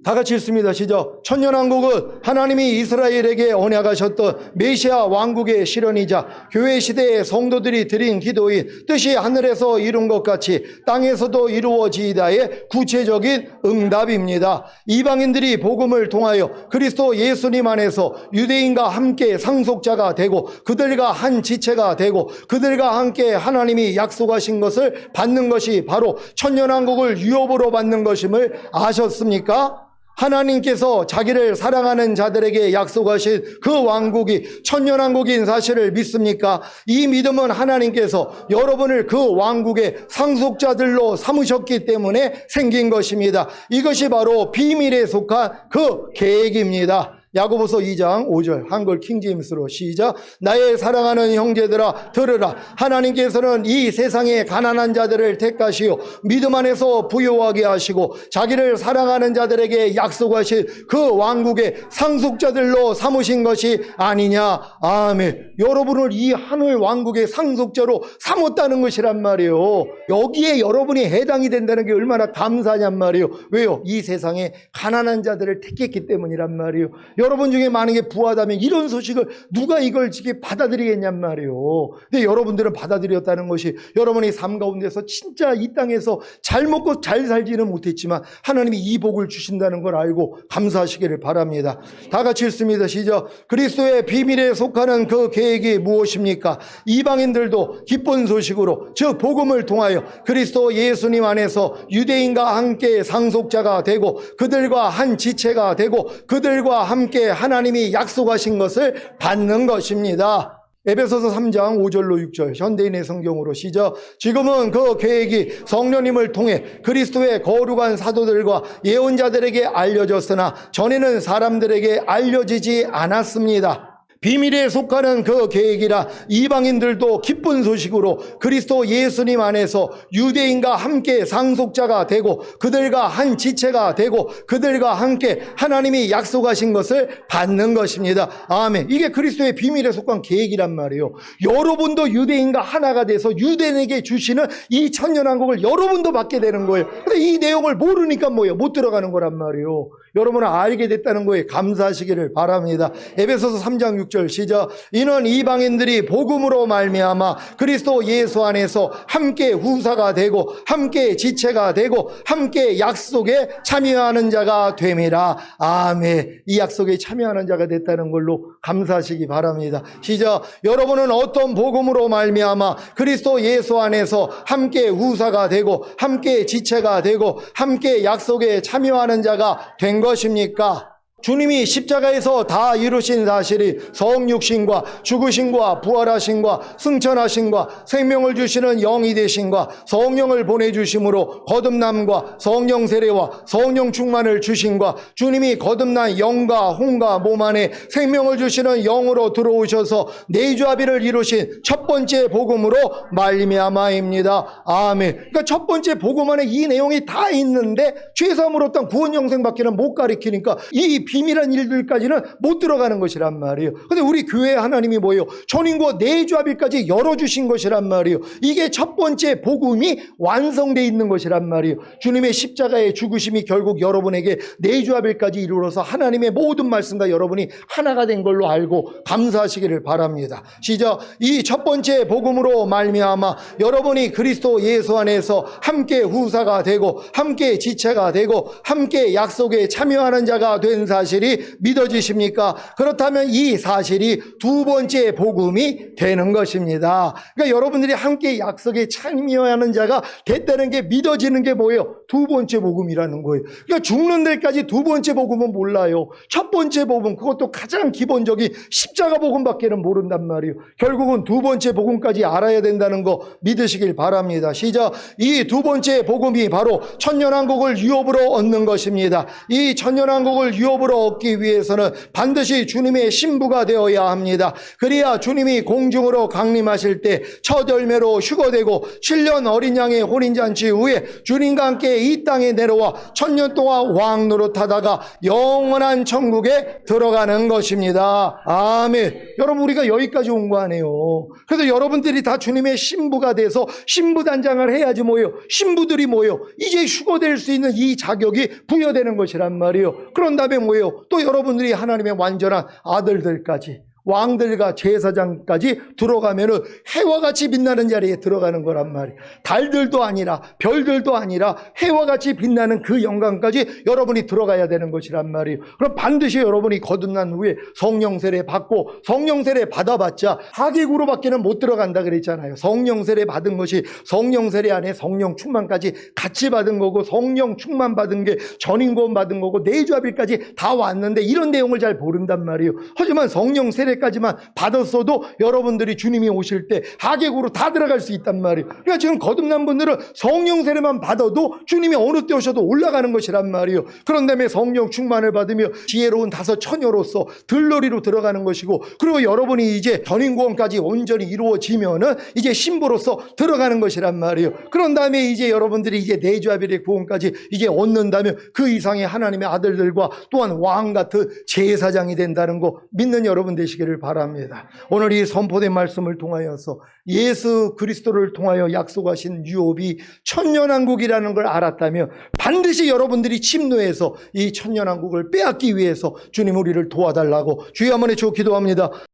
다 같이 읽습니다. 시작. 천년왕국은 하나님이 이스라엘에게 언약하셨던 메시아 왕국의 실현이자 교회 시대의 성도들이 드린 기도인 뜻이 하늘에서 이룬 것 같이 땅에서도 이루어지이다의 구체적인 응답입니다. 이방인들이 복음을 통하여 그리스도 예수님 안에서 유대인과 함께 상속자가 되고 그들과 한 지체가 되고 그들과 함께 하나님이 약속하신 것을 받는 것이 바로 천년왕국을 유업으로 받는 것임을 아셨습니까? 하나님께서 자기를 사랑하는 자들에게 약속하신 그 왕국이 천년왕국인 사실을 믿습니까? 이 믿음은 하나님께서 여러분을 그 왕국의 상속자들로 삼으셨기 때문에 생긴 것입니다. 이것이 바로 비밀에 속한 그 계획입니다. 야고보서 2장 5절 한글 킹제임스로 시작. 나의 사랑하는 형제들아 들으라. 하나님께서는 이 세상의 가난한 자들을 택하시어 믿음 안에서 부요하게 하시고 자기를 사랑하는 자들에게 약속하신 그 왕국의 상속자들로 삼으신 것이 아니냐. 아멘. 여러분을 이 하늘 왕국의 상속자로 삼았다는 것이란 말이에요. 여기에 여러분이 해당이 된다는 게 얼마나 감사냔 말이에요. 왜요? 이 세상에 가난한 자들을 택했기 때문이란 말이에요. 여러분 중에 만약에 부하다면 이런 소식을 누가 이걸 받아들이겠냔 말이에요. 근데 여러분들은 받아들였다는 것이 여러분의 삶 가운데서 진짜 이 땅에서 잘 먹고 잘 살지는 못했지만 하나님이 이 복을 주신다는 걸 알고 감사하시기를 바랍니다. 다 같이 읽습니다. 시작. 그리스도의 비밀에 속하는 그 계획이 무엇입니까? 이방인들도 기쁜 소식으로 즉 복음을 통하여 그리스도 예수님 안에서 유대인과 함께 상속자가 되고 그들과 한 지체가 되고 그들과 함께 하나님이 약속하신 것을 받는 것입니다. 에베소서 3장 5절로 6절 현대인의 성경으로 시작. 지금은 그 계획이 성령님을 통해 그리스도의 거룩한 사도들과 예언자들에게 알려졌으나 전에는 사람들에게 알려지지 않았습니다. 비밀에 속하는 그 계획이라 이방인들도 기쁜 소식으로 그리스도 예수님 안에서 유대인과 함께 상속자가 되고 그들과 한 지체가 되고 그들과 함께 하나님이 약속하신 것을 받는 것입니다. 아멘. 이게 그리스도의 비밀에 속한 계획이란 말이에요. 여러분도 유대인과 하나가 돼서 유대인에게 주시는 이 천년왕국을 여러분도 받게 되는 거예요. 근데 이 내용을 모르니까 뭐예요? 못 들어가는 거란 말이에요. 여러분은 알게 됐다는 거에 감사하시기를 바랍니다. 에베소서 3장 6절 시작. 이는 이방인들이 복음으로 말미암아 그리스도 예수 안에서 함께 후사가 되고 함께 지체가 되고 함께 약속에 참여하는 자가 됨이라. 아멘. 이 약속에 참여하는 자가 됐다는 걸로 감사하시기 바랍니다. 시작. 여러분은 어떤 복음으로 말미암아 그리스도 예수 안에서 함께 후사가 되고 함께 지체가 되고 함께 약속에 참여하는 자가 된 것입니까? 주님이 십자가에서 다 이루신 사실이 성육신과 죽으신과 부활하신과 승천하신과 생명을 주시는 영이 되신과 성령을 보내주심으로 거듭남과 성령 세례와 성령 충만을 주신과 주님이 거듭난 영과 혼과 몸 안에 생명을 주시는 영으로 들어오셔서 내주합의를 이루신 첫 번째 복음으로 말미암아입니다. 아멘. 그러니까 첫 번째 복음 안에 이 내용이 다 있는데 죄사함으로 어떤 구원 영생밖에는 못 가리키니까 이 비밀한 일들까지는 못 들어가는 것이란 말이에요. 근데 우리 교회 하나님이 뭐예요? 전인과 내주합의까지 열어주신 것이란 말이에요. 이게 첫 번째 복음이 완성되어 있는 것이란 말이에요. 주님의 십자가의 죽으심이 결국 여러분에게 내주합의까지 이루어서 하나님의 모든 말씀과 여러분이 하나가 된 걸로 알고 감사하시기를 바랍니다. 시작. 이 첫 번째 복음으로 말미암아 여러분이 그리스도 예수 안에서 함께 후사가 되고 함께 지체가 되고 함께 약속에 참여하는 자가 된 사실이 믿어지십니까? 그렇다면 이 사실이 두 번째 복음이 되는 것입니다. 그러니까 여러분들이 함께 약속에 참여하는 자가 됐다는 게 믿어지는 게 뭐예요? 두 번째 복음이라는 거예요. 그러니까 죽는 데까지 두 번째 복음은 몰라요. 첫 번째 복음, 그것도 가장 기본적인 십자가 복음밖에는 모른단 말이에요. 결국은 두 번째 복음까지 알아야 된다는 거 믿으시길 바랍니다. 시작. 이 두 번째 복음이 바로 천년왕국을 유업으로 얻는 것입니다. 이 천년왕국을 유업으로 더불어 얻기 위해서는 반드시 주님의 신부가 되어야 합니다. 그래야 주님이 공중으로 강림하실 때 첫 열매로 휴거되고 7년 어린 양의 혼인잔치 후에 주님과 함께 이 땅에 내려와 1000년 동안 왕 노릇하다가 영원한 천국에 들어가는 것입니다. 아멘. 여러분, 우리가 여기까지 온 거 아니에요. 그래서 여러분들이 다 주님의 신부가 돼서 신부단장을 해야지 뭐예요. 신부들이 뭐예요. 이제 휴거될 수 있는 이 자격이 부여되는 것이란 말이에요. 그런 다음에 뭐예요. 또 여러분들이 하나님의 완전한 아들들까지, 왕들과 제사장까지 들어가면은 해와 같이 빛나는 자리에 들어가는 거란 말이에요. 달들도 아니라 별들도 아니라 해와 같이 빛나는 그 영광까지 여러분이 들어가야 되는 것이란 말이에요. 그럼 반드시 여러분이 거듭난 후에 성령 세례 받고, 성령 세례 받아봤자 하객으로밖에는 못 들어간다 그랬잖아요. 성령 세례 받은 것이 성령 세례 안에 성령 충만까지 같이 받은 거고, 성령 충만 받은 게 전인구원 받은 거고, 내주합일까지 다 왔는데 이런 내용을 잘 모른단 말이에요. 하지만 성령 세례 까지만 받았어도 여러분들이 주님이 오실 때 하객으로 다 들어갈 수 있단 말이에요. 그러니까 지금 거듭난 분들은 성령 세례만 받아도 주님이 어느 때 오셔도 올라가는 것이란 말이에요. 그런 다음에 성령 충만을 받으며 지혜로운 다섯 처녀로서 들러리로 들어가는 것이고, 그리고 여러분이 이제 전인구원까지 온전히 이루어지면은 이제 신부로서 들어가는 것이란 말이에요. 그런 다음에 이제 여러분들이 이제 내주합일의 구원까지 이제 얻는다면 그 이상의 하나님의 아들들과 또한 왕 같은 제사장이 된다는 거 믿는 여러분 되시기를 바랍니다. 오늘 이 선포된 말씀을 통하여서 예수 그리스도를 통하여 약속하신 유업이 천년왕국이라는 걸 알았다면 반드시 여러분들이 침노해서 이 천년왕국을 빼앗기 위해서 주님 우리를 도와달라고 주여 한번 외쳐 기도합니다.